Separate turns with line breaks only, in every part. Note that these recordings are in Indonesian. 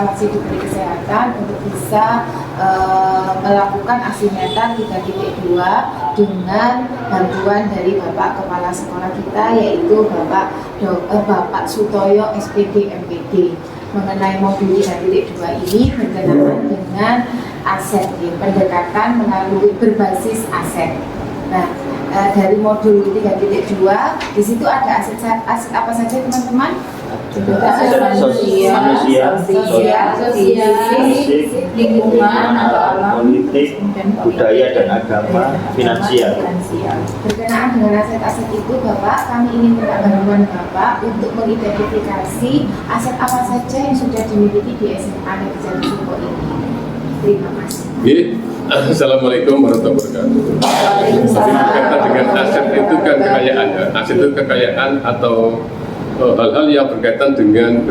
instalasi diberi kesehatan untuk bisa melakukan asimeter 3.2 dengan bantuan dari Bapak Kepala Sekolah kita, yaitu Bapak Sutoyo SPD MPD. Mengenai modul 3.2 ini berkenaan dengan aset, pendekatan melalui berbasis aset. Nah, dari modul 3.2 di situ ada aset apa saja teman-teman?
Aset manusia, sosial, lingkungan, politik, budaya dan agama, finansial.
Berkenaan dengan aset-aset itu, Bapak, kami ingin minta bantuan Bapak untuk mengidentifikasi aset apa saja yang sudah dimiliki di SMA Negeri Jati Suko ini. Terima kasih.
Assalamualaikum warahmatullahi wabarakatuh. Berkaitan dengan aset itu kan kekayaan, ya. Aset itu kekayaan atau hal-hal yang berkaitan dengan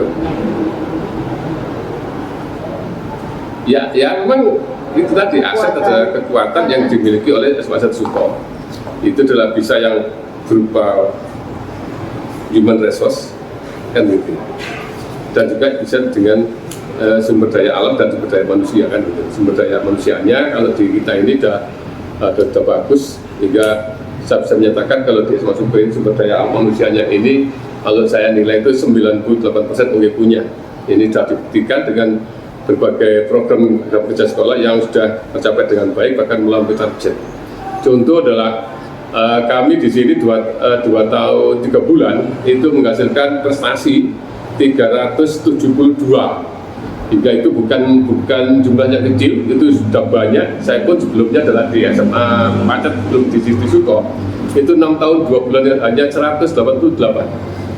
ya memang itu tadi aset adalah kekuatan yang dimiliki oleh SMA Jati Suko. Itu adalah bisa yang berupa human resource kan gitu. Dan juga bisa dengan sumber daya alam dan sumber daya manusia kan gitu. Sumber daya manusianya kalau di kita ini sudah bagus, hingga saya bisa menyatakan kalau di SMA Suko ini sumber daya alam manusianya ini kalau saya nilai itu 98% mungkin punya. Ini sudah dibuktikan dengan berbagai program kerja sekolah yang sudah tercapai dengan baik, bahkan melampaui target. Contoh adalah kami di sini 2 tahun 3 bulan itu menghasilkan prestasi 372. Hingga itu bukan jumlahnya kecil, itu sudah banyak. Saya pun sebelumnya adalah di SMA Pacet, belum di Suko. Itu 6 tahun 2 bulan hanya 188.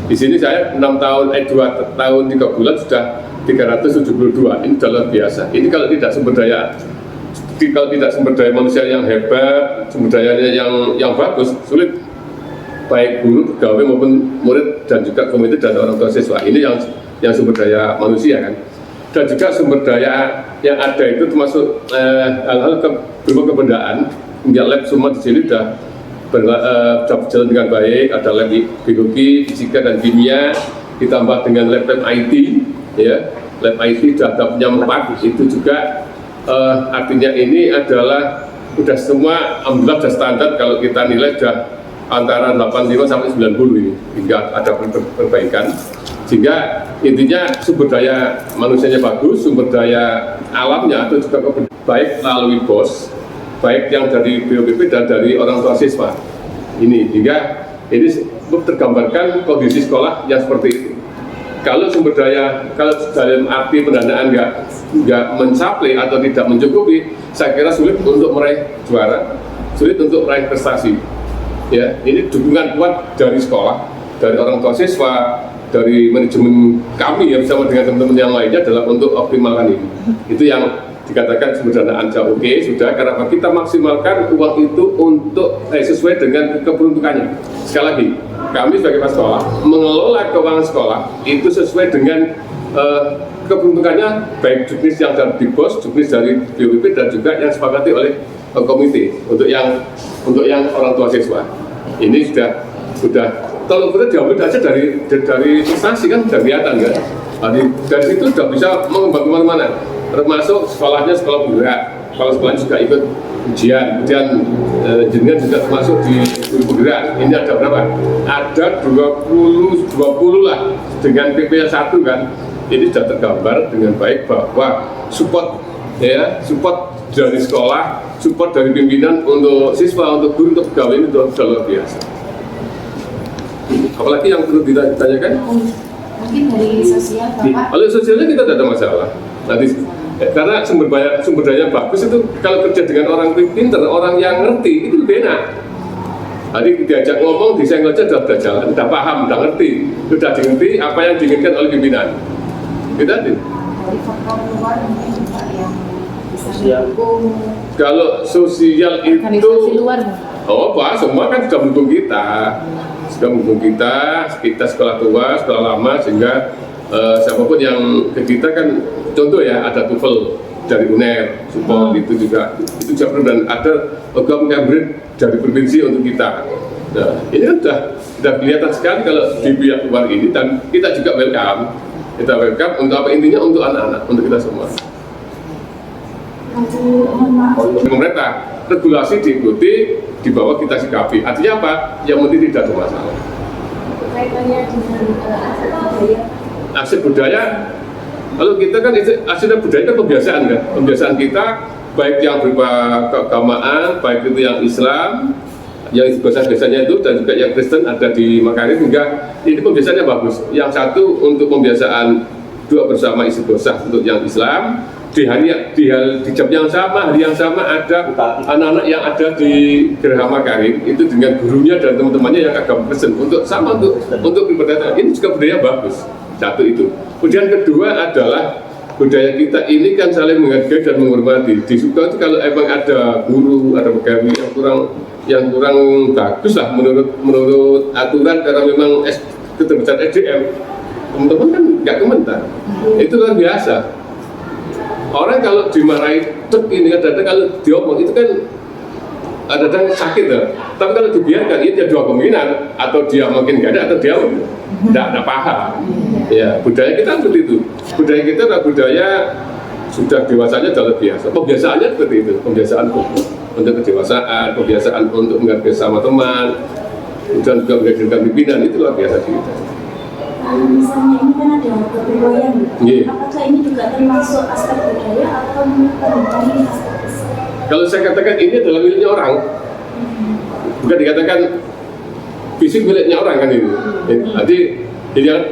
Di sini saya 2 tahun 3 bulan sudah 372. Ini sudah luar biasa. Ini kalau tidak sumber daya manusia yang hebat, sumber dayanya yang bagus, sulit baik guru, pegawai maupun murid dan juga komite dan orang tua siswa. Ini yang sumber daya manusia kan. Dan juga sumber daya yang ada itu termasuk hal-hal berupa kebendaan. Hingga lab semua di sini sudah berjalan dengan baik. Ada lab biologi, fisika dan kimia, ditambah dengan lab IT, ya. Lab IT sudah punya 4. Itu juga artinya ini adalah sudah semua alhamdulillah sudah standar. Kalau kita nilai sudah antara 85 sampai 90 ini, hingga ada perbaikan. Sehingga intinya sumber daya manusianya bagus, sumber daya alamnya atau juga baik melalui BOS, baik yang dari BOPP dan dari orang tua siswa. Ini hingga ini tergambarkan kondisi sekolah yang seperti itu. Kalau sumber daya, kalau dalam arti pendanaan nggak mencapai atau tidak mencukupi, saya kira sulit untuk meraih juara, sulit untuk meraih prestasi. Ya, ini dukungan kuat dari sekolah, dari orang tua siswa, dari manajemen kami yang bersama dengan teman-teman yang lainnya adalah untuk optimalkan ini. Itu yang dikatakan sumber dana Anja oke, sudah, karena kita maksimalkan uang itu untuk sesuai dengan keperuntukannya. Sekali lagi, kami sebagai kepala sekolah mengelola keuangan sekolah itu sesuai dengan keperuntukannya, baik juknis yang dari BOS, juknis dari BOPP dan juga yang disepakati oleh komite untuk yang orang tua siswa. Ini sudah kalau kita diambil aja dari prestasi kan sudah kelihatan kan. Dari situ sudah bisa mengembang kemana-mana, termasuk sekolahnya sekolah bergerak, sekolah juga ikut ujian, kemudian jenengan juga termasuk di guru bergerak. Ini ada berapa? Ada 20 lah dengan PP 1 kan. Ini sudah tergambar dengan baik bahwa support dari sekolah, support dari pimpinan untuk siswa, untuk guru, untuk pegawai ini sudah luar biasa. Apalagi yang perlu ditanyakan?
Mungkin dari sosial, Bapak.
Kalau sosialnya kita tidak ada masalah. Nanti karena sumber daya bagus itu kalau kerja dengan orang pintar, orang yang ngerti itu lebih enak. Tadi diajak ngomong, disenggol aja sudah jalan, sudah paham, sudah ngerti, sudah dimengerti apa yang diinginkan oleh pimpinan. Itu tadi.
Dari faktor luar mungkin Pak yang bisa mendukung.
Kalau sosial itu,
organisasi luar,
Pak, semua kan sudah mendukung kita sekolah tua, sekolah lama, sehingga siapapun yang ke kita kan, contoh ya, ada TOEFL dari UNER, support itu juga dan ada program Cambridge dari provinsi untuk kita. Nah, ini kan sudah kelihatan sekali kalau di pihak luar ini, dan kita juga welcome. Kita welcome untuk apa, intinya untuk anak-anak, untuk kita semua. Pemerintah, regulasi diikuti, di bawah kita sikapi. Artinya apa? Yang penting tidak ada masalah.
Kaitannya dengan
Aset budaya, kalau kita kan aset budaya kan kebiasaan kan, kebiasaan kita baik yang berupa keagamaan, baik itu yang Islam, yang biasanya itu, dan juga yang Kristen ada di Makarim, hingga ini pembiasaannya bagus. Yang satu untuk pembiasaan doa bersama istighosah untuk yang Islam, di jam yang sama, hari yang sama ada anak-anak yang ada di Geraha Makarim itu dengan gurunya dan teman-temannya yang agama Kristen untuk beribadah. Ini juga budaya bagus. Satu itu. Kemudian kedua adalah budaya kita ini kan saling menghargai dan menghormati. Di Suka itu kalau emang ada guru, ada pegawai yang kurang bagus lah menurut aturan, karena memang keterbatasan SDM, teman-teman kan nggak komentar. Itu luar biasa. Orang kalau dimarahi ini kadang-kadang kalau diomong itu kan kadang sakit ya. Tapi kalau dibiarkan itu ada dua kemungkinan, atau dia makin gak ada, atau dia tidak paham. Ya, budaya kita seperti itu. Budaya kita adalah budaya sudah dewasanya sudah biasa. Pembiasaannya seperti itu, pembiasaan untuk kedewasaan, pembiasaan untuk menghargai sama teman, dan juga menghadirkan pimpinan, itu luar biasa kita.
Misalnya ini kan ada berwayang, apakah ini juga termasuk aspek budaya atau bukan aspek?
Kalau saya katakan ini adalah miliknya orang, bukan dikatakan fisik miliknya orang kan ini. Jadi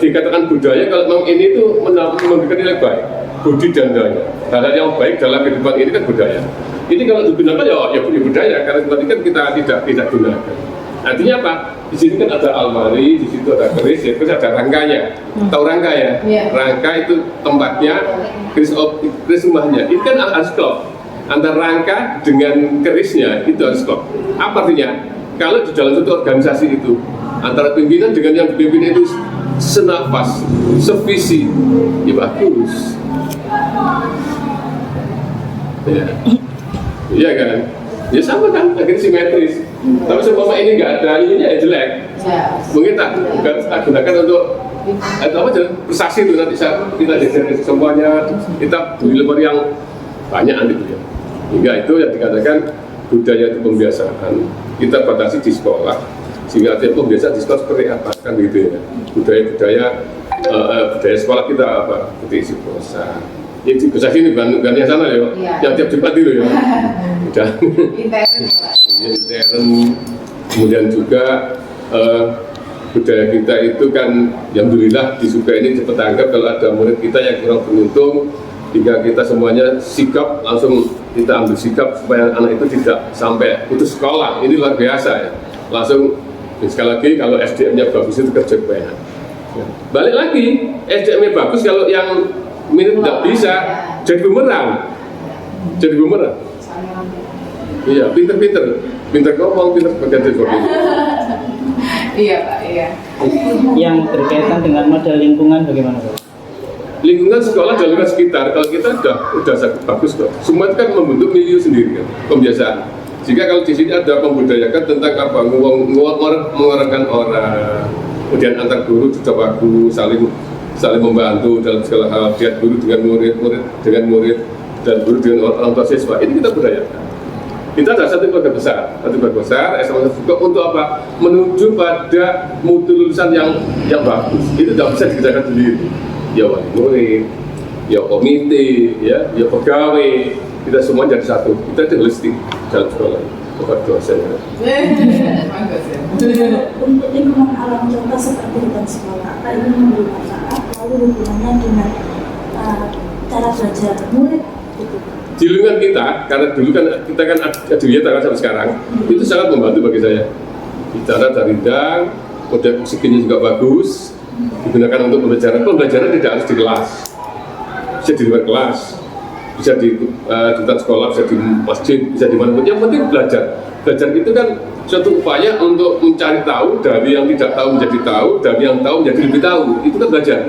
dikatakan budaya kalau memang ini itu memberikan nilai baik, budi dan daya. Hal-hal yang baik dalam kehidupan ini kan budaya. Ini kalau digunakan ya budaya, karena berarti kan kita tidak gunakan. Artinya apa? Di sini kan ada almari, di situ ada keris, ya, terus ada rangkanya. Tahu rangka ya? Rangka itu tempatnya, keris rumahnya. Ini kan harus klop. Antara rangka dengan kerisnya itu harus klop. Apa artinya? Kalau di dalam satu organisasi itu antara pimpinan dengan yang dipimpin itu senafas, sevisi, ya bagus. Ya, iya kan? Ya sama kan, akhirnya simetris. Tapi seumpama ini nggak ada, ininya ya jelek. Mungkin tak gunakan untuk prestasi itu nanti kita jajar semuanya, kita beli lembar yang banyak nanti ya. Hingga itu yang dikatakan budaya itu pembiasaan. Kita batasi di sekolah, sehingga artinya pembiasaan di sekolah seperti apa kan gitu ya. Budaya sekolah kita apa? Seperti isi kosa. Ya di kosa sini bukan yang sana ya, yang tiap Jumat itu ya. Udah. Intern. Kemudian juga budaya kita itu kan, alhamdulillah di Suka ini cepat tanggap kalau ada murid kita yang kurang beruntung, hingga kita semuanya sikap, langsung kita ambil sikap supaya anak itu tidak sampai putus sekolah. Ini luar biasa ya. Langsung sekali lagi kalau SDM-nya bagus itu kerja kebanyakan. Balik lagi, SDM-nya bagus, kalau yang minat tidak bisa jadi bumerang. Jadi bumerang. Iya, pinter ngomong, pinter berganti seperti itu.
Iya Pak, iya.
Yang berkaitan dengan model lingkungan bagaimana Pak?
Lingkungan sekolah dan lingkungan sekitar, kalau kita udah sangat bagus kok. Semua itu kan membentuk milieu sendiri kan, pembiasaan. Jika kalau di sini ada membudayakan tentang apa, mengarahkan orang, kemudian antar guru juga bagus, saling membantu dalam segala hal, dia guru dengan murid dengan murid, dan guru dengan orang tua siswa. Ini kita budayakan. Kita ada satu keluarga besar, SMA juga untuk apa? Menuju pada mutu lulusan yang bagus. Itu tidak bisa dikerjakan sendiri. Ya wali murid, ya komite, ya pegawai, kita semua jadi satu. Kita itu holistik dalam sekolah, bukan dosen.
Untuk lingkungan alam contoh seperti hutan sekolah, apa ini memberi manfaat, lalu hubungannya dengan cara belajar murid?
Di lingkungan kita, karena dulu kan kita kan adiwiyata kan sampai sekarang, itu sangat membantu bagi saya. Bicara dari rindang, model oksigennya juga bagus, digunakan untuk pembelajaran tidak harus di kelas, bisa di luar kelas, bisa di hutan sekolah, bisa di masjid, bisa di mana pun. Yang penting belajar itu kan suatu upaya untuk mencari tahu, dari yang tidak tahu menjadi tahu, dari yang tahu menjadi lebih tahu. Itu kan belajar.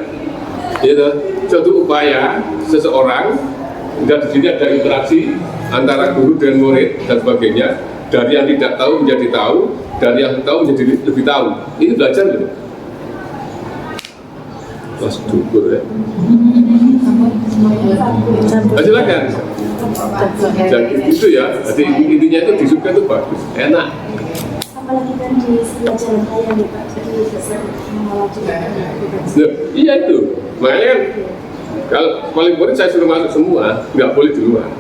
Itu suatu upaya seseorang. Dan di sini ada interaksi antara guru dan murid dan sebagainya. Dari yang tidak tahu menjadi tahu, dari yang tahu menjadi lebih tahu. Ini belajar gitu. kelas dukur ya. Silakan. Jadi itu ya, jadi intinya itu disuka itu bagus, enak.
Apalagi kan di sebelah jalan raya nih Pak, jadi bisa mengolah juga.
Iya itu, makanya kan kalau paling murid saya suruh masuk semua, nggak boleh di luar.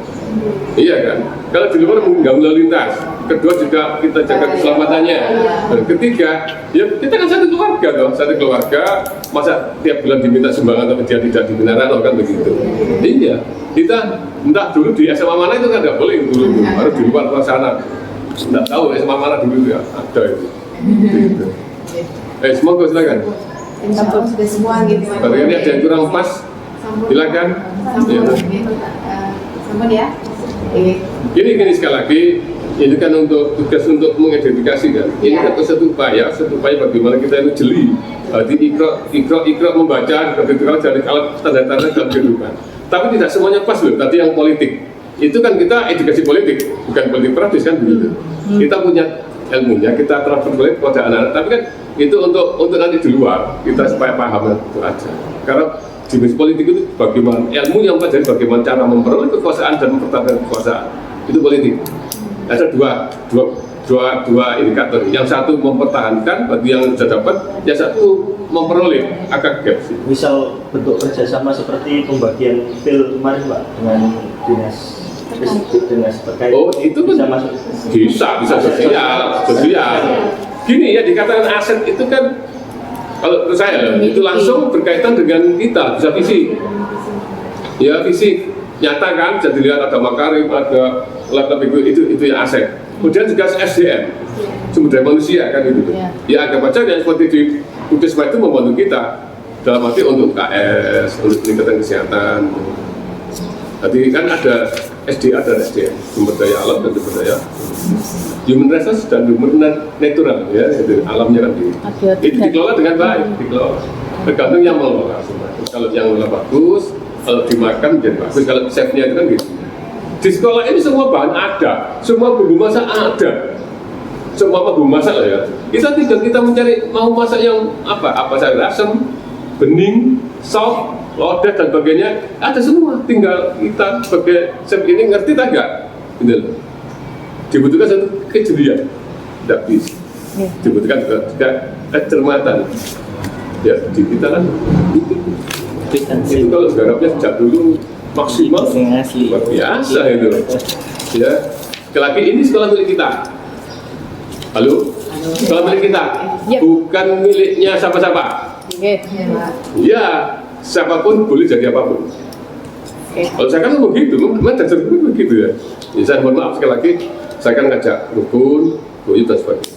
Iya kan, kalau di luar mengganggu lalu lintas. Kedua juga kita jaga keselamatannya. Dan ketiga, ya kita kan satu keluarga toh, satu keluarga. Masa tiap bulan diminta sumbangan tapi dia tidak diminta kan begitu. Iya, kita entah dulu di SMA mana itu kan nggak boleh dulu, harus di luar sana. Nggak tahu SMA mana dulu ya, ada itu. Gitu. Semoga silakan.
Sudah semua gitu.
Kalau ini ada yang kurang pas, silakan.
Sambut ya.
Gini sekali lagi, ini kan untuk tugas untuk mengidentifikasi kan. Ini kan satu upaya bagaimana kita itu jeli. Jadi ikro membaca, dari kalau tanda-tanda dalam kehidupan. Tapi tidak semuanya pas loh. Tadi yang politik itu kan kita edukasi politik, bukan politik praktis kan begitu. Kita punya ilmunya, kita transfer kepada anak-anak. Tapi kan itu untuk nanti di luar kita supaya paham itu aja. Karena dimensi politik itu bagaimana ilmu yang pelajari bagaimana cara memperoleh kekuasaan dan mempertahankan kekuasaan itu politik. Ada dua indikator. Yang satu mempertahankan bagi yang sudah dapat, yang satu memperoleh agak gap sih.
Misal bentuk kerjasama seperti pembagian pil kemarin Pak dengan dinas terkait.
Oh itu kan bisa sosial. Gini ya dikatakan aset itu kan. Kalau menurut saya itu langsung berkaitan dengan kita, bisa fisik. Ya fisik nyata kan, bisa dilihat ada makarim, ada laptop itu yang aset. Kemudian juga SDM, sumber daya manusia kan gitu. Ya agak baca yang seperti di Puskesmas itu membantu kita dalam arti untuk KS, untuk peningkatan kesehatan. Tadi kan ada SDM, sumber daya alam dan sumber daya human resource dan human natural ya, itu alamnya kan itu dikelola dengan baik, tergantung yang mengelola. Kalau yang mengelola bagus, kalau dimakan menjadi bagus, kalau chefnya itu kan gitu. Di sekolah ini semua bahan ada, semua bumbu masak ada, semua bumbu masak lah ya. Tinggal kita mencari mau masak yang apa sayur asam, bening, soft, lodeh dan sebagainya ada semua. Tinggal kita sebagai chef ini ngerti tak enggak? Gitu. Dibutuhkan satu kejelian, tidak bisa. Dibutuhkan juga kecermatan. Ya, di kita kan itu kalau garapnya sejak dulu maksimal luar biasa itu. Ya, sekali lagi ini sekolah milik kita. Halo, sekolah milik kita, bukan miliknya siapa-siapa. Ya, siapapun boleh jadi apapun. Kalau saya kan begitu, memang dasar begitu ya. Saya mohon maaf sekali lagi. Saya akan ngajak rukun, buyut dan sebagainya.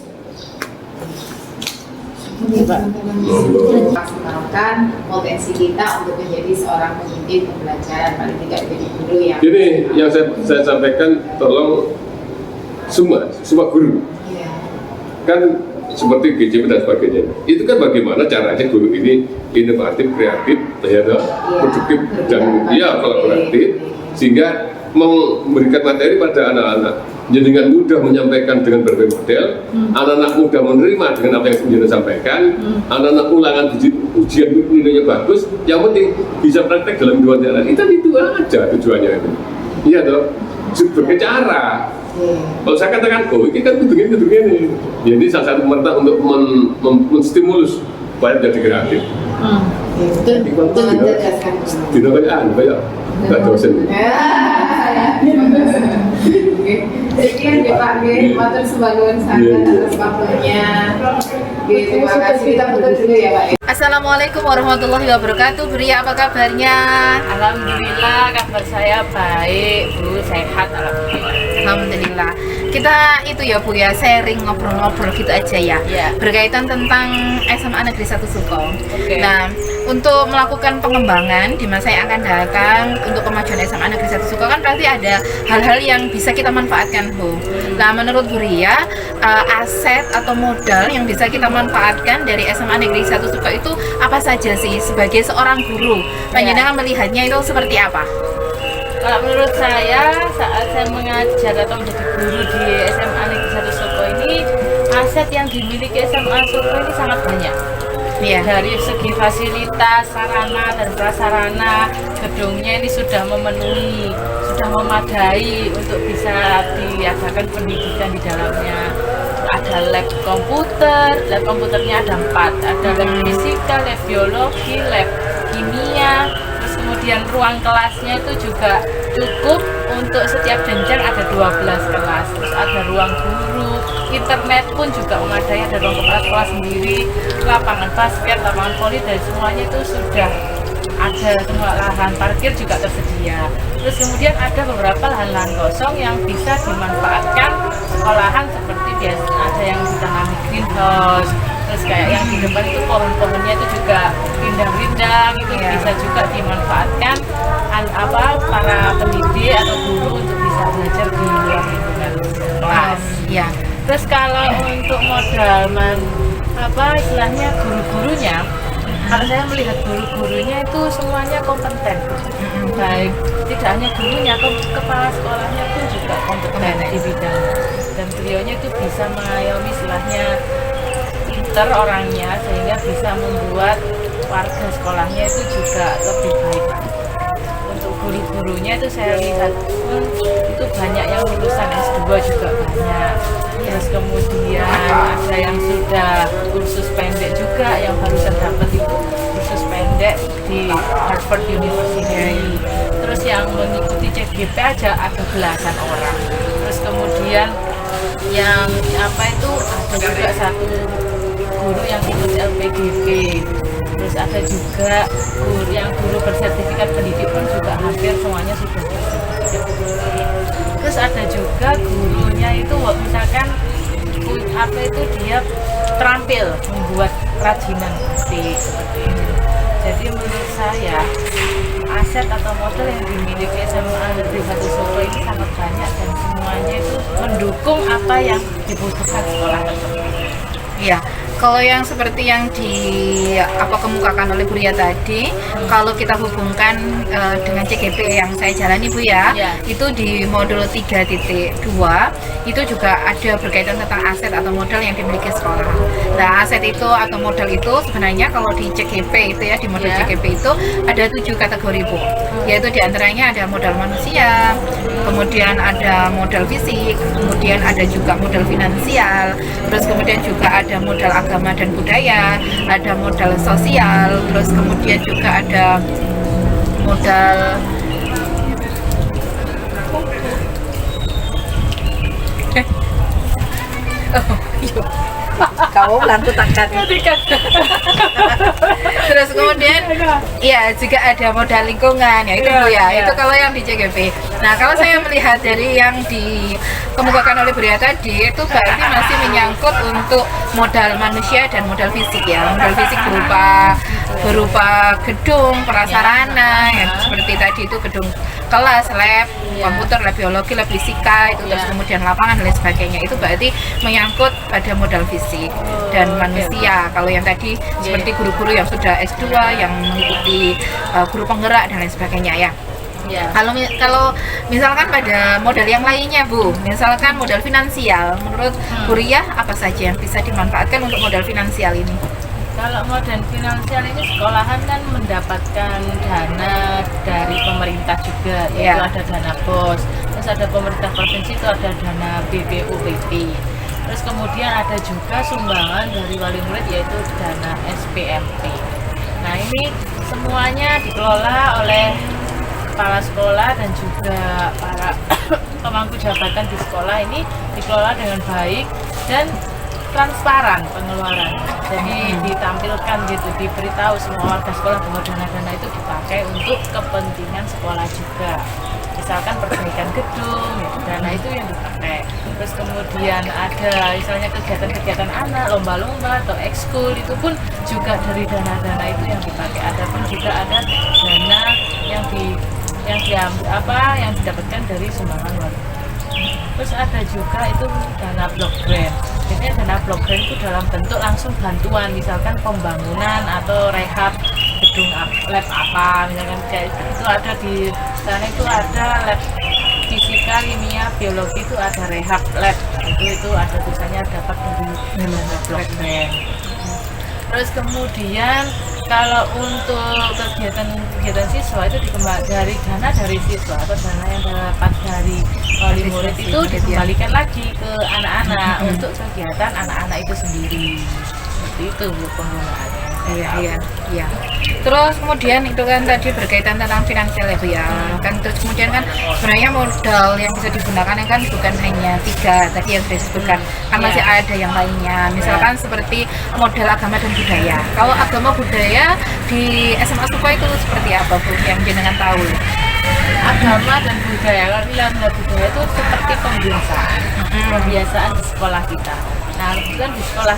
Maksimalkan potensi kita untuk menjadi seorang pemimpin pembelajaran, paling tidak menjadi guru yang.
Gini, yang saya sampaikan, tolong semua guru. Kan seperti GJP dan sebagainya. Itu kan bagaimana caranya guru ini inovatif, kreatif, produktif dan kolaboratif, sehingga memberikan materi pada anak-anak. Dengan mudah menyampaikan dengan berbagai model, anak-anak mudah menerima dengan apa yang sudah sampaikan, anak-anak ulangan ujian nilainya bagus, yang penting bisa praktek dalam dua jalan. Itu aja tujuannya itu. Iya toh, sebagai cara. Kalau saya katakan, ini kan begini. Jadi salah satu pemerintah untuk menstimulus supaya jadi kreatif.
Betul.
Tidak banyak Pak dosen.
Sekian ya Pak, matur sebagian sangat atas waktunya. Terima kasih. Kita putar dulu ya Pak. Assalamualaikum warahmatullahi wabarakatuh. Buria, apa kabarnya?
Alhamdulillah, kabar saya baik, Bu, sehat
Alhamdulillah. Kita itu ya Bu ya, sharing ngobrol-ngobrol gitu aja ya. Berkaitan tentang SMA Negeri 1 Suko. Nah, untuk melakukan pengembangan di masa yang akan datang untuk kemajuan SMA Negeri 1 Suko kan pasti ada hal-hal yang bisa kita manfaatkan Bu. Nah, menurut Bu Ria, aset atau modal yang bisa kita manfaatkan dari SMA Negeri 1 Suko itu apa saja sih sebagai seorang guru? Panjenengan melihatnya itu seperti apa?
Kalau menurut saya, saat saya mengajar atau menjadi guru di SMA Negeri 1 Suko ini, aset yang dimiliki SMA Suko ini sangat banyak. Dari segi fasilitas, sarana dan prasarana gedungnya ini sudah memenuhi, sudah memadai untuk bisa diadakan pendidikan di dalamnya. Ada lab komputernya ada 4, ada lab fisika, lab biologi, lab kimia, terus kemudian ruang kelasnya itu juga cukup untuk setiap jenjang ada 12 kelas, terus ada ruang guru, internet pun juga memadai, ada ruang kepala sekolah sendiri, lapangan basket, lapangan voli, dan semuanya itu sudah ada, semua lahan parkir juga tersedia. Terus kemudian ada beberapa lahan-lahan kosong yang bisa dimanfaatkan sekolahan seperti biasa, ada yang ditanami greenhouse, terus kayak yang di depan itu pohon-pohonnya itu juga rindang-rindang, itu bisa juga dimanfaatkan para pendidik atau guru untuk bisa belajar di luar lingkungan kelas. Terus kalau untuk modal istilahnya guru-gurunya, kalau saya melihat guru-gurunya itu semuanya kompeten, baik tidak hanya gurunya, kepala sekolahnya pun juga kompeten di bidang, dan beliaunya itu bisa mengayomi istilahnya pinter orangnya, sehingga bisa membuat warga sekolahnya itu juga lebih baik. Untuk guru-gurunya itu saya lihat itu banyak yang lulusan S2 juga banyak. Terus kemudian ada yang sudah kursus pendek juga, yang barusan dapat itu kursus pendek di Harvard University. Terus yang mengikuti CGP aja ada belasan orang. Terus kemudian yang ada juga satu guru yang ikut LPDP. Terus ada juga guru bersertifikat pendidik pun juga hampir semuanya sudah bersertifikat. Terus ada juga gurunya itu misalkan dia terampil membuat kerajinan batik seperti ini. Jadi menurut saya aset atau modal yang dimiliki SMA Negeri 1 Solo ini sangat banyak, dan semuanya itu mendukung apa yang dibutuhkan sekolah tersebut.
Iya, kalau yang seperti yang kemukakan oleh Bu Ria tadi, kalau kita hubungkan dengan CGP yang saya jalani Bu ya, itu di modul 3.2 itu juga ada berkaitan tentang aset atau modal yang dimiliki sekolah. Nah, aset itu atau modal itu sebenarnya kalau di CGP itu ya, di modul CGP itu ada 7 kategori Bu, yaitu diantaranya ada modal manusia, kemudian ada modal fisik, kemudian ada juga modal finansial, terus kemudian juga ada modal agama dan budaya, ada modal sosial, terus kemudian juga ada modal kamu lantu takkan. Terus kemudian juga ada modal lingkungan, ya itu Bu ya, itu kalau yang di CGP. Nah, kalau saya melihat dari yang dikemukakan oleh Bu Ria tadi, itu berarti masih menyangkut untuk modal manusia dan modal fisik ya. Modal fisik berupa gedung, prasarana, yang seperti tadi itu gedung kelas, lab, komputer, lab biologi, lab fisika, itu terus kemudian lapangan dan lain sebagainya. Itu berarti menyangkut pada modal fisik dan manusia. Kalau yang tadi seperti guru-guru yang sudah S2 yang mengikuti guru penggerak dan lain sebagainya ya. Kalau misalkan pada modal yang lainnya Bu, misalkan modal finansial, menurut Bu Ria apa saja yang bisa dimanfaatkan untuk modal finansial ini?
Kalau modal finansial ini sekolahan kan mendapatkan dana dari pemerintah juga, yaitu ada dana BOS, terus ada pemerintah provinsi itu ada dana BPUPP, terus kemudian ada juga sumbangan dari wali murid yaitu dana SPMP. Nah, ini semuanya dikelola oleh kepala sekolah dan juga para pemangku jabatan di sekolah, ini dikelola dengan baik dan transparan pengeluaran. Jadi ditampilkan gitu, diberitahu semua warga sekolah bahwa dana-dana itu dipakai untuk kepentingan sekolah juga. Misalkan perbaikan gedung, gitu, dana itu yang dipakai. Terus kemudian ada misalnya kegiatan-kegiatan anak, lomba-lomba atau ekskul, itu pun juga dari dana-dana itu yang dipakai. Ada pun juga ada dana yang didapatkan dari sumbangan warga. Terus ada juga itu dana block grant. Jadi dana block grant itu dalam bentuk langsung bantuan, misalkan pembangunan atau rehab gedung lab apa, misalkan kayak itu ada di sana, itu ada lab fisika, kimia, biologi, itu ada rehab lab, itu ada tulisannya dapat dari dana block grant. Terus kemudian kalau untuk kegiatan siswa itu dari dana dari siswa atau dana yang dapat dari wali murid itu dikembalikan lagi ke anak-anak untuk kegiatan anak-anak itu sendiri. Seperti itu Bu penggunaannya.
Iya. Terus kemudian itu kan tadi berkaitan tentang finansial ya Bu ya. Kan terus kemudian kan sebenarnya modal yang bisa digunakan kan bukan hanya 3 tadi yang sudah disebutkan. Kan masih ada yang lainnya. Misalkan seperti modal agama dan budaya. Kalau agama budaya di SMA Supa itu seperti apa Bu yang jenengan tahu?
Agama dan budaya, kalau nilai budaya itu seperti pembiasaan di sekolah kita. Nah, kebetulan di sekolah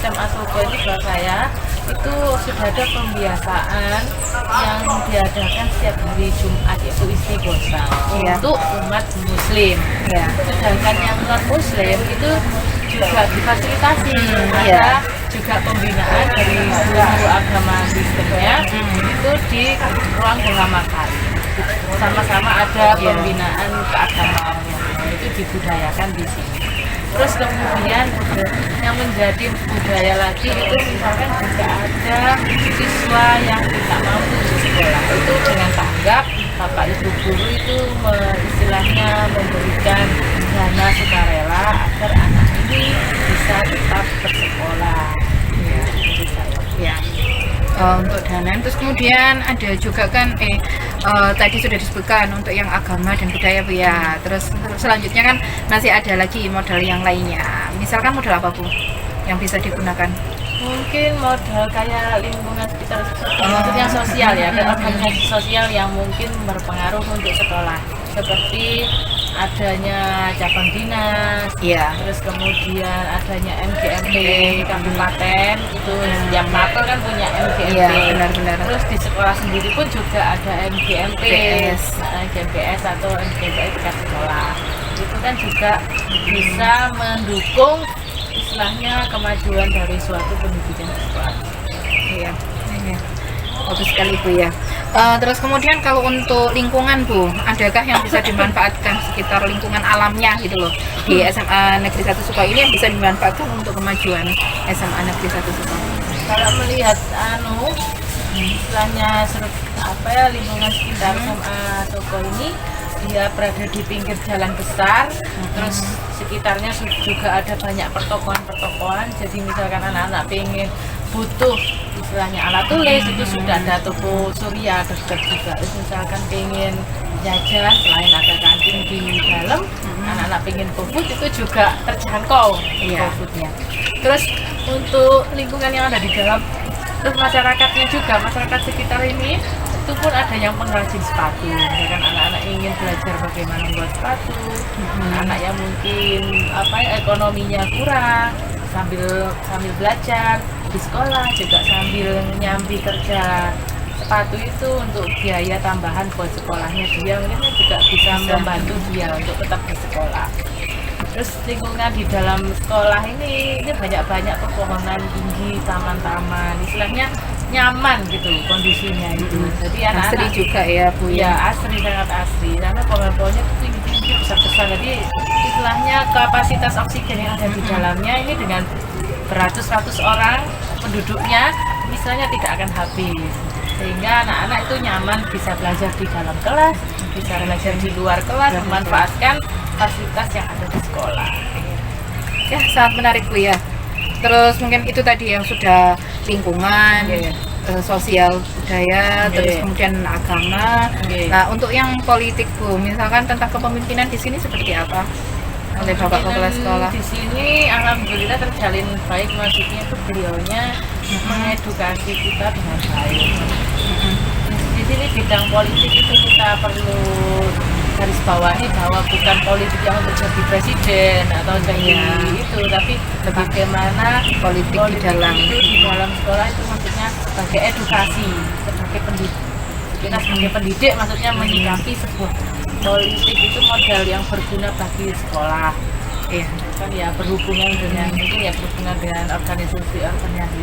SMA Supa ini buat saya itu sudah ada pembiasaan yang diadakan setiap hari Jumat, yaitu istighosah untuk umat Muslim. Sedangkan yang non Muslim itu juga difasilitasi, ada juga pembinaan dari guru agama Kristennya itu di ruang Geraha Makan. Sama-sama ada pembinaan keagamaan itu dibudayakan di sini. Terus kemudian yang menjadi budaya lagi itu misalkan juga ada siswa yang tidak mampu di sekolah itu dengan tanggap Bapak Ibu guru itu istilahnya memberikan dana sukarela agar anak ini bisa tetap bersekolah.
Untuk dana, terus kemudian ada juga kan tadi sudah disebutkan untuk yang agama dan budaya Bu ya. Terus selanjutnya kan masih ada lagi modal yang lainnya. Misalkan modal apa Bu yang bisa digunakan?
Mungkin modal kayak lingkungan sekitar yang sosial ya, organisasi sosial yang mungkin berpengaruh untuk sekolah, seperti adanya cabang dinas, terus kemudian adanya MGMP kabupaten itu setiap Natal kan punya MGMP,
benar-benar.
Terus di sekolah sendiri pun juga ada MGMP, MGMPS atau MGMP tingkat sekolah. Itu kan juga bisa mendukung istilahnya kemajuan dari suatu pendidikan sekolah.
Iya. Bagus sekali Bu ya. Terus kemudian kalau untuk lingkungan Bu, adakah yang bisa dimanfaatkan sekitar lingkungan alamnya gitu loh di SMA Negeri 1 Supa ini yang bisa dimanfaatkan untuk kemajuan SMA Negeri 1 Supa?
Kalau melihat istilahnya lingkungan sekitar SMA Supa ini, dia berada di pinggir jalan besar, terus sekitarnya juga ada banyak pertokoan-pertokoan. Jadi misalkan anak-anak pengen butuh istilahnya alat tulis itu sudah ada toko Surya dekat juga. Terus misalkan pengen jajan selain ada kantin di dalam, anak-anak pengen GoFood itu juga terjangkau GoFoodnya. Terus untuk lingkungan yang ada di dalam, terus masyarakatnya juga, masyarakat sekitar ini itu pun ada yang pengrajin sepatu. Misalkan anak-anak ingin belajar bagaimana membuat sepatu, anak yang mungkin ekonominya kurang, sambil belajar di sekolah juga sambil nyambi kerja sepatu itu untuk biaya tambahan buat sekolahnya dia, mungkin juga bisa membantu dia untuk tetap di sekolah. Terus lingkungan di dalam sekolah ini banyak-banyak pepohonan tinggi, taman-taman, istilahnya nyaman gitu kondisinya itu. Jadi anak-anak
asri juga ya Bu
ya, asri, sangat asri karena pohon-pohonnya tinggi-tinggi, besar-besar. Jadi istilahnya kapasitas oksigen yang ada di dalamnya ini dengan beratus-ratus orang penduduknya misalnya tidak akan habis, sehingga anak-anak itu nyaman bisa belajar di dalam kelas, bisa belajar di luar kelas, memanfaatkan fasilitas yang ada di sekolah.
Ya, sangat menarik Bu ya. Terus mungkin itu tadi yang sudah lingkungan, sosial, budaya, terus kemudian agama. Nah, untuk yang politik Bu, misalkan tentang kepemimpinan di sini seperti apa oleh Bapak Kepala Sekolah?
Di sini alhamdulillah terjalin baik, maksudnya itu beliaunya mengedukasi kita dengan baik. Di sini bidang politik itu kita perlu garis bawahi bahwa bukan politik yang untuk jadi presiden atau jadi itu, tapi bagaimana politik di dalam sekolah itu maksudnya sebagai edukasi, sebagai pendidik. Kita sebagai pendidik maksudnya menyikapi sebuah politik itu modal yang berguna bagi sekolah. Kan ya berhubungan dengan organisasi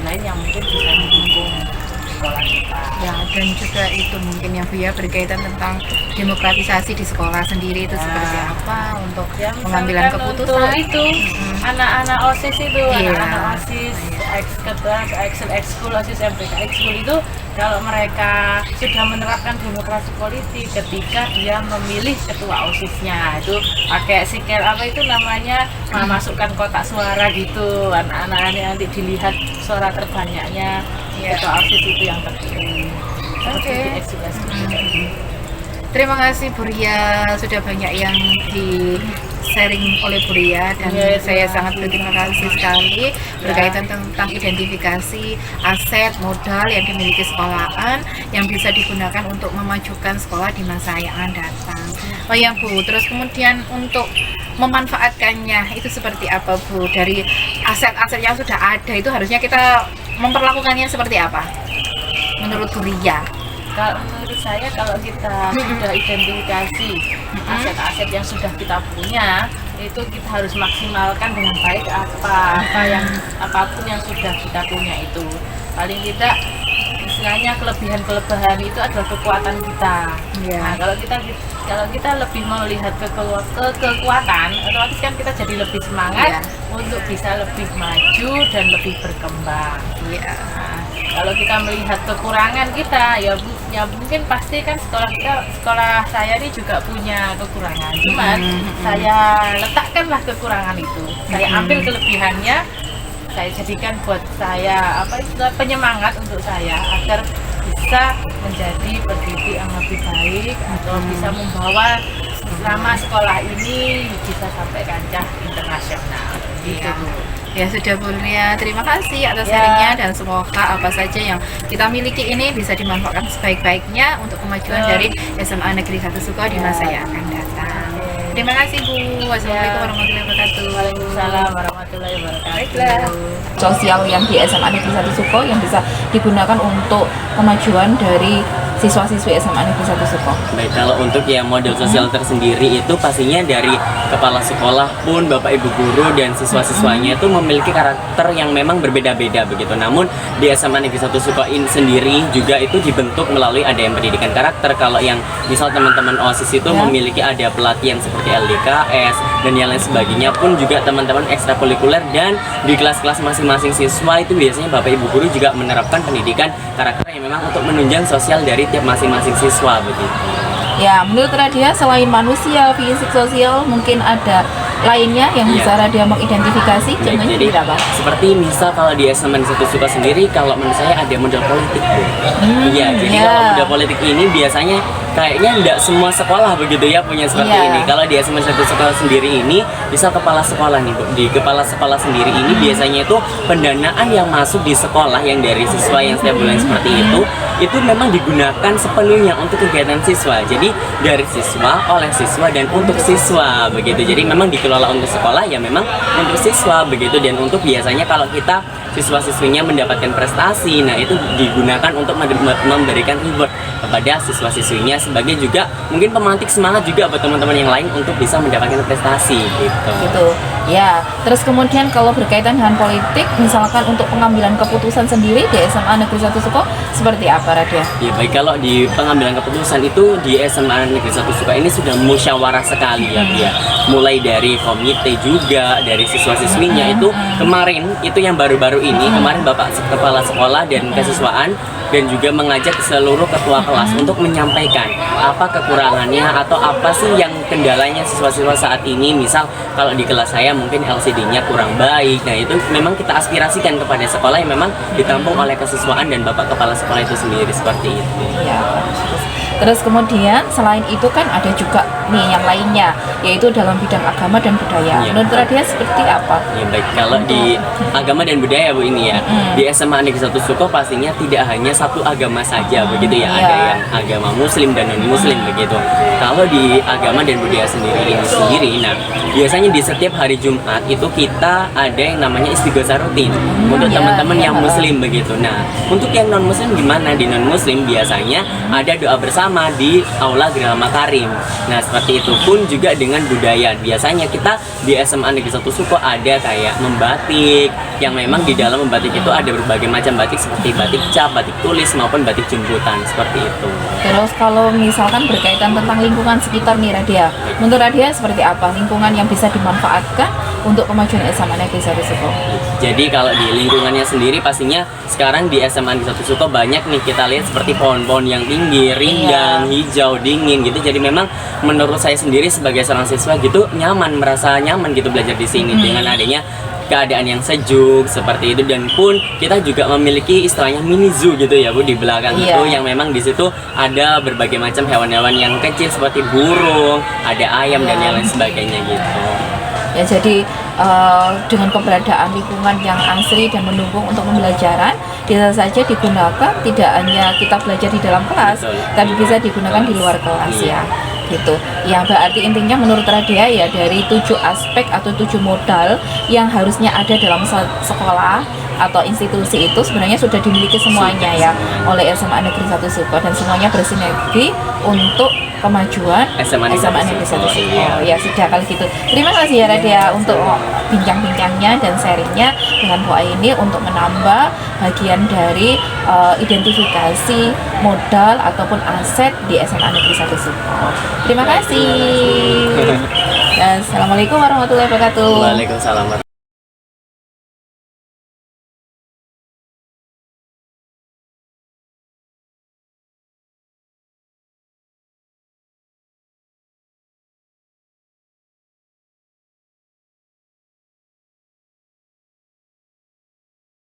lain yang mungkin bisa mendukung sekolah kita.
Ya, dan juga itu mungkin yang Bu ya berkaitan tentang demokratisasi di sekolah sendiri itu seperti apa untuk pengambilan keputusan
untuk itu anak-anak OSIS itu, anak-anak OSIS ekskul, OSIS, MPK ekskul itu kalau mereka sudah menerapkan demokrasi politik ketika dia memilih ketua OSISnya itu pakai sikel apa itu namanya, masukkan kotak suara gitu, anak-anak nanti dilihat suara terbanyaknya ketua OSIS itu yang terpilih.
Oke. Terima kasih Bu Ria, sudah banyak yang di sharing oleh Bu Ria dan saya sangat berterima kasih sekali berkaitan tentang identifikasi aset modal yang dimiliki sekolahan yang bisa digunakan untuk memajukan sekolah di masa yang akan datang. Oh ya Bu, terus kemudian untuk memanfaatkannya itu seperti apa Bu? Dari aset-aset yang sudah ada itu harusnya kita memperlakukannya seperti apa? Menurut Bu Ria?
Kalau menurut saya kalau kita sudah identifikasi aset-aset yang sudah kita punya, itu kita harus maksimalkan dengan baik apapun yang sudah kita punya itu. Paling tidak istilahnya kelebihan itu adalah kekuatan kita. Nah, kalau kita lebih melihat kekuatan, otomatis kan kita jadi lebih semangat untuk bisa lebih maju dan lebih berkembang. Nah, kalau kita melihat kekurangan kita, ya mungkin pasti kan sekolah saya ini juga punya kekurangan. Cuman saya letakkanlah kekurangan itu, saya ambil kelebihannya, saya jadikan buat saya penyemangat untuk saya agar bisa menjadi pendidik yang lebih baik atau bisa membawa selama sekolah ini bisa sampai kancah internasional. Gitu.
Ya sudah Bu Ria, terima kasih atas sharingnya dan semoga apa saja yang kita miliki ini bisa dimanfaatkan sebaik-baiknya untuk kemajuan dari SMA Negeri 1 Suko di masa yang akan datang. Terima kasih Bu. Wassalamualaikum warahmatullahi wabarakatuh.
Waalaikumsalam warahmatullahi wabarakatuh.
Sosial yang di SMA Negeri 1 Suko yang bisa digunakan untuk kemajuan dari siswa-siswi SMA Negeri 1 Suko.
Baik, kalau untuk yang model sosial tersendiri itu pastinya dari kepala sekolah pun Bapak Ibu guru dan siswa-siswanya itu memiliki karakter yang memang berbeda-beda begitu. Namun di SMA Negeri 1 Suko ini sendiri juga itu dibentuk melalui ada yang pendidikan karakter. Kalau yang misal teman-teman OSIS itu memiliki ada pelatihan seperti LDKS dan yang lain sebagainya, pun juga teman-teman ekstrakurikuler, dan di kelas-kelas masing-masing siswa itu biasanya Bapak Ibu guru juga menerapkan pendidikan karakter yang memang untuk menunjang sosial dari tiap masing-masing siswa begitu.
Ya, menurut Radia selain manusia, fisik, sosial, mungkin ada lainnya yang bisa Radia mengidentifikasi. Contohnya
jadi
apa?
Seperti misal kalau di SMA 1 Suko sendiri, kalau menurut saya ada model politik, Bu. Iya, jadi kalau model politik ini biasanya kayaknya tidak semua sekolah begitu ya punya seperti ini. Kalau di SMA 1 Suko sendiri ini, misal kepala sekolah nih Bu, di kepala sekolah sendiri ini biasanya itu pendanaan yang masuk di sekolah yang dari siswa yang setiap bulan seperti itu memang digunakan sepenuhnya untuk kegiatan siswa. Jadi dari siswa, oleh siswa, dan untuk siswa begitu. Jadi memang dikelola untuk sekolah ya memang untuk siswa begitu, dan untuk biasanya kalau kita siswa-siswinya mendapatkan prestasi, nah itu digunakan untuk memberikan reward kepada siswa-siswinya sebagai juga mungkin pemantik semangat juga buat teman-teman yang lain untuk bisa mendapatkan prestasi gitu.
Ya, terus kemudian kalau berkaitan dengan politik, misalkan untuk pengambilan keputusan sendiri di SMA Negeri 1 Suko seperti apa, Radia?
Ya baik, kalau di pengambilan keputusan itu di SMA Negeri 1 Suko ini sudah musyawarah sekali ya, dia mulai dari komite juga, dari siswa-siswinya itu kemarin itu yang baru-baru ini kemarin Bapak Kepala Sekolah dan Kesiswaan dan juga mengajak seluruh ketua kelas untuk menyampaikan apa kekurangannya atau apa sih yang kendalanya siswa-siswa saat ini. Misal kalau di kelas saya mungkin LCD-nya kurang baik, nah itu memang kita aspirasikan kepada sekolah yang memang ditampung oleh kesiswaan dan Bapak Kepala Sekolah itu sendiri seperti itu.
Ya, terus kemudian selain itu kan ada juga nih yang lainnya, yaitu dalam bidang agama dan budaya. Menurut Radia seperti apa?
Ya baik, kalau di agama dan budaya Bu ini ya, di SMA Negeri 1 Suko pastinya tidak hanya satu agama saja begitu ya, ada yang agama Muslim dan non Muslim begitu. Kalau di agama dan budaya sendiri, nah biasanya di setiap hari Jumat itu kita ada yang namanya istighosah rutin untuk teman-teman yang Muslim begitu. Nah untuk yang non Muslim gimana? Di non Muslim biasanya ada doa bersama di Aula Gerahama Makarim. Nah seperti itu pun juga dengan budaya. Biasanya kita di SMA Negeri 1 Suko ada kayak membatik, yang memang di dalam membatik itu ada berbagai macam batik seperti batik cap, batik tulis maupun batik jemputan seperti itu.
Terus kalau misalkan berkaitan tentang lingkungan sekitar nih Radia, menurut Radia seperti apa lingkungan yang bisa dimanfaatkan untuk kemajuan SMA Negeri 1 Suko?
Jadi kalau di lingkungannya sendiri pastinya sekarang di SMA Negeri 1 Suko banyak nih kita lihat seperti pohon-pohon yang tinggi, rindang, hijau, dingin gitu. Jadi memang menurut saya sendiri sebagai seorang siswa gitu nyaman, merasa nyaman gitu belajar di sini dengan adanya keadaan yang sejuk seperti itu, dan pun kita juga memiliki istilahnya mini zoo gitu ya Bu di belakang itu yang memang di situ ada berbagai macam hewan-hewan yang kecil seperti burung, ada ayam dan yang lain sebagainya gitu.
Ya, jadi dengan keberadaan lingkungan yang asri dan mendukung untuk pembelajaran bisa saja digunakan tidak hanya kita belajar di dalam kelas, tapi bisa digunakan di luar kelas ya. Gitu. Yang berarti intinya menurut Radea ya dari 7 aspek atau 7 modal yang harusnya ada dalam sekolah atau institusi itu sebenarnya sudah dimiliki semuanya ya oleh SMA Negeri 1 Suko, dan semuanya bersinergi untuk kemajuan SMA Negeri 1 Suko. Ya sudah kalau gitu. Terima kasih ya Radea untuk bincang-bincangnya dan sharingnya dengan Bu Aini untuk menambah bagian dari identifikasi modal ataupun aset di SMA Negeri 1 Suko. Terima kasih. Dan Assalamualaikum warahmatullahi wabarakatuh.
Waalaikumsalam warahmatullahi wabarakatuh.